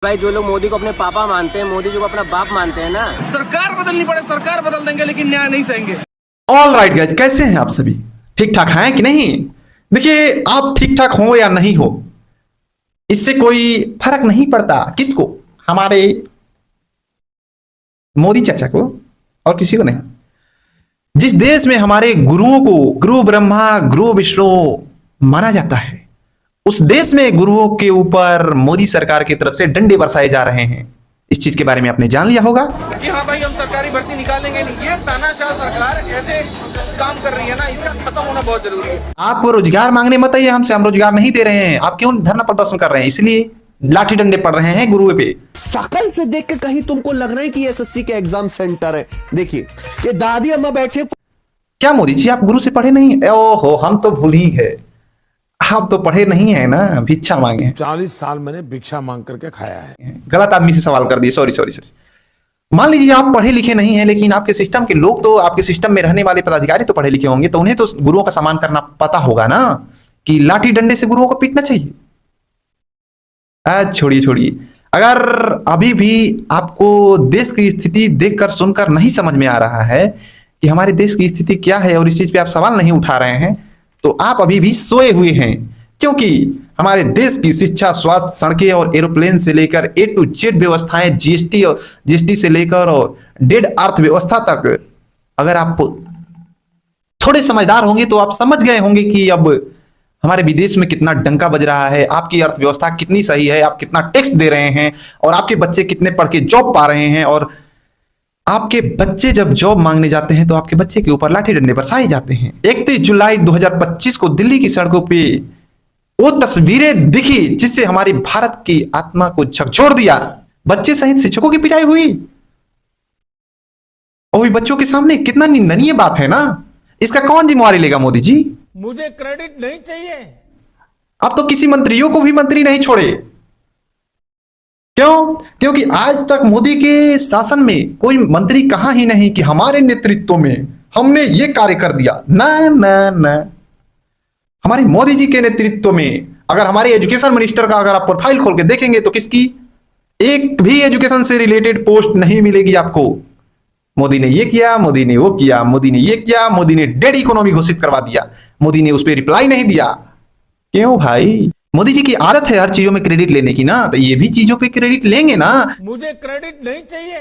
भाई जो लोग मोदी को अपने पापा मानते हैं, मोदी जी को अपना बाप मानते हैं ना, सरकार बदलनी पड़े सरकार बदल देंगे लेकिन न्याय नहीं सहेंगे। ऑल राइट गाइज, कैसे हैं आप सभी? ठीक ठाक हैं कि नहीं? देखिए, आप ठीक ठाक हो या नहीं हो, इससे कोई फर्क नहीं पड़ता। किसको? हमारे मोदी चाचा को और किसी को नहीं। जिस देश में हमारे गुरुओं को गुरु ब्रह्मा गुरु विष्णु माना जाता है, उस देश में गुरुओं के ऊपर मोदी सरकार की तरफ से डंडे बरसाए जा रहे हैं। इस चीज के बारे में आपने जान लिया होगा कि हाँ भाई, हम सरकारी भर्ती निकालेंगे नहीं। ये तानाशाह सरकार ऐसे काम कर रही है ना, इसका खत्म होना बहुत जरूरी है। आप रोजगार मांगने मत आइए हमसे, हम रोजगार नहीं दे रहे हैं। आप क्यों धरना प्रदर्शन कर रहे हैं? इसलिए लाठी डंडे पड़ रहे हैं गुरुओं पे। शकल से देख के कहीं तुमको लग रहा है कि एसएससी के एग्जाम सेंटर है। देखिए, ये दादी अम्मा बैठे। क्या मोदी जी आप गुरु से पढ़े नहीं? ओहो, हम तो भूल ही गए, आप तो पढ़े नहीं है ना, भिक्षा मांगे हैं। 40 साल मैंने भिक्षा मांग करके खाया है। गलत आदमी से सवाल कर दिए, सॉरी। मान लीजिए आप पढ़े लिखे नहीं हैं, लेकिन आपके सिस्टम के लोग तो, आपके सिस्टम में रहने वाले पदाधिकारी तो पढ़े लिखे होंगे, तो उन्हें तो गुरुओं का सम्मान करना पता होगा ना, कि लाठी डंडे से गुरुओं को पीटना चाहिए। छोड़िए। अगर अभी भी आपको देश की स्थिति देखकर सुनकर नहीं समझ में आ रहा है कि हमारे देश की स्थिति क्या है, और इस चीज पे आप सवाल नहीं उठा रहे हैं, तो आप अभी भी सोए हुए हैं। क्योंकि हमारे देश की शिक्षा, स्वास्थ्य, सड़कें और एरोप्लेन से लेकर A to Z व्यवस्थाएं, जीएसटी से लेकर और डेड अर्थव्यवस्था तक, अगर आप थोड़े समझदार होंगे तो आप समझ गए होंगे कि अब हमारे विदेश में कितना डंका बज रहा है, आपकी अर्थव्यवस्था कितनी सही है, आप कितना टैक्स दे रहे हैं, और आपके बच्चे कितने पढ़ के जॉब पा रहे हैं। और आपके बच्चे जब जॉब मांगने जाते हैं तो आपके बच्चे के ऊपर लाठी डंडे बरसाए जाते हैं। 31 जुलाई 2025 को दिल्ली की सड़कों पे वो तस्वीरें दिखी जिससे हमारी भारत की आत्मा को झकझोर दिया। बच्चे सहित शिक्षकों की पिटाई हुई, और बच्चों के सामने कितना निंदनीय बात है ना। इसका कौन जिम्मेवारी लेगा? मोदी जी, मुझे क्रेडिट नहीं चाहिए। आप तो किसी मंत्रियों को भी मंत्री नहीं छोड़े। क्यों? क्योंकि आज तक मोदी के शासन में कोई मंत्री कहा ही नहीं कि हमारे नेतृत्व में हमने ये कार्य कर दिया। ना, हमारे मोदी जी के नेतृत्व में अगर हमारे एजुकेशन मिनिस्टर का अगर आप प्रोफाइल खोल के देखेंगे तो किसकी एक भी एजुकेशन से रिलेटेड पोस्ट नहीं मिलेगी आपको। मोदी ने ये किया, मोदी ने वो किया, मोदी ने ये किया, मोदी ने डेड इकोनॉमी घोषित करवा दिया, मोदी ने उस पर रिप्लाई नहीं दिया। क्यों भाई? मोदी जी की आदत है हर चीजों में क्रेडिट लेने की ना, तो ये भी चीजों पे क्रेडिट लेंगे ना। मुझे क्रेडिट नहीं चाहिए।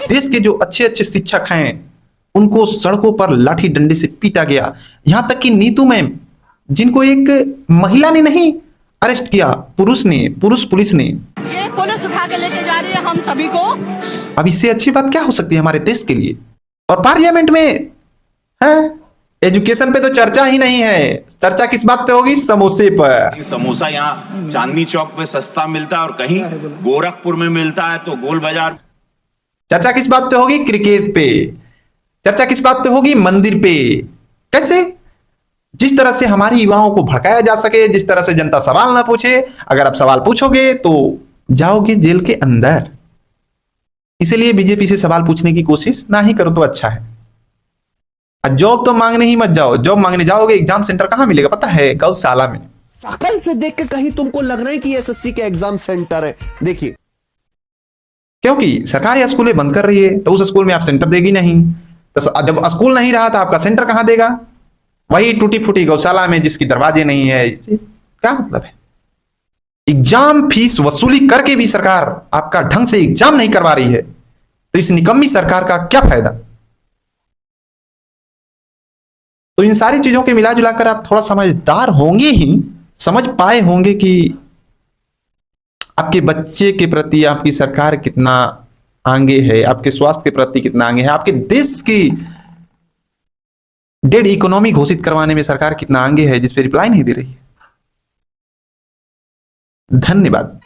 देश के जो अच्छे शिक्षक हैं उनको सड़कों पर लाठी डंडे से पीटा गया। यहां तक कि नीतू में जिनको एक महिला ने नहीं अरेस्ट किया, पुरुष पुलिस ने। ये पुलिस उठा के लेके जा रही है हम सभी को। अब इससे अच्छी बात क्या हो सकती है हमारे देश के लिए? और पार्लियामेंट में है एजुकेशन पे तो चर्चा ही नहीं है। चर्चा किस बात पे होगी? समोसे पर। समोसा यहाँ चांदनी चौक पे सस्ता मिलता है और कहीं गोरखपुर में मिलता है तो गोल बाजार। चर्चा किस बात पे होगी? क्रिकेट पे। चर्चा किस बात पे होगी? मंदिर पे। कैसे? जिस तरह से हमारी युवाओं को भड़काया जा सके, जिस तरह से जनता सवाल ना पूछे। अगर आप सवाल पूछोगे तो जाओगे जेल के अंदर। इसीलिए बीजेपी से सवाल पूछने की कोशिश ना ही करो तो अच्छा है। जॉब तो मांगने ही मत जाओ। जॉब मांगने जाओगे, एग्जाम सेंटर कहां मिलेगा पता है? गौशाला में। शकल से देख के कहीं तुमको लग रहा है कि एसएससी के एग्जाम सेंटर है। देखिए, क्योंकि सरकारी स्कूलें बंद कर रही है तो उस स्कूल में आप सेंटर देगी नहीं। तो जब स्कूल नहीं रहा तो आपका सेंटर कहां देगा? वही टूटी फूटी गौशाला में जिसकी दरवाजे नहीं है। इससे क्या मतलब है? एग्जाम फीस वसूली करके भी सरकार आपका ढंग से एग्जाम नहीं करवा रही है, तो इस निकम्मी सरकार का क्या फायदा? तो इन सारी चीजों के मिला जुलाकर आप थोड़ा समझदार होंगे ही, समझ पाए होंगे कि आपके बच्चे के प्रति आपकी सरकार कितना आगे है, आपके स्वास्थ्य के प्रति कितना आगे है, आपके देश की डेड इकोनॉमी घोषित करवाने में सरकार कितना आगे है, जिस पे रिप्लाई नहीं दे रही है। धन्यवाद।